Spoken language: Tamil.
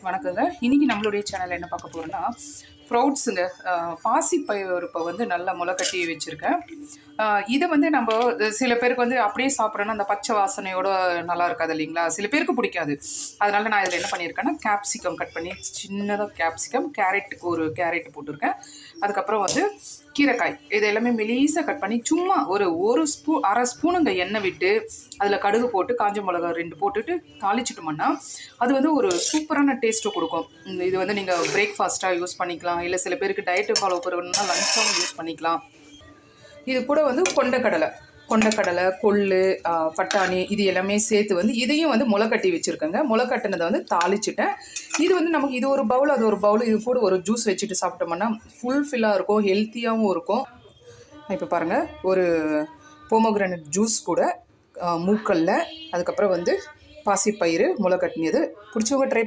வணக்கங்க. இன்னைக்கு நம்மளுடைய சேனல்ல என்ன பார்க்க போறோம்னா, ஸ்ப்ரவுட்ஸுங்க. பாசிப்பயிறு வந்து நல்லா முளை கட்டி வச்சிருக்கேன். இத வந்து நம்ப சில பேருக்கு வந்து அப்படியே சாப்பிட்றோன்னா, அந்த பச்சை வாசனையோட நல்லா இருக்காது இல்லைங்களா? சில பேருக்கு பிடிக்காது. அதனால நான் இதில என்ன பண்ணியிருக்கேன்னா, கேப்சிகம் கட் பண்ணி சின்னதா கேப்சிகம், ஒரு கேரட் போட்டிருக்கேன். அதுக்கப்புறம் வந்து கீரைக்காய். இது எல்லாமே மெலிசா கட் பண்ணி சும்மா ஒரு 1 ஸ்பூனுங்க எண்ணெய் விட்டு, அதில கடுகு போட்டு, காஞ்ச மிளகா 2 போட்டுட்டு தாளிச்சுட்டோம்னா, அது வந்து ஒரு சூப்பரான டேஸ்ட்டு குடுக்கும். இது வந்து நீங்க பிரேக்ஃபாஸ்ட்டா யூஸ் பண்ணிக்கலாம். இல்ல சில பேருக்கு டயட் ஃபாலோ பண்ணணும்னா லஞ்சாவும் யூஸ் பண்ணிக்கலாம். இது கூட வந்து கொண்டைக்கடலை, கொள்ளு, பட்டாணி இது எல்லாமே சேர்த்து வந்து இதையும் வந்து முளை கட்டி வச்சுருக்கேங்க. முளை கட்டினதை வந்து தாளிச்சுட்டேன். இது வந்து நமக்கு இது ஒரு பவுல், அது ஒரு பவுல். இது கூட ஒரு ஜூஸ் வச்சுட்டு சாப்பிட்டோம்னா ஃபுல்ஃபில்லாக இருக்கும், ஹெல்த்தியாகவும் இருக்கும். இப்போ பாருங்கள், ஒரு போமோகிரானட் ஜூஸ் கூட மூக்கல்ல, அதுக்கப்புறம் வந்து பாசிப்பயிறு முளை கட்டினது பிடிச்சவங்க ட்ரை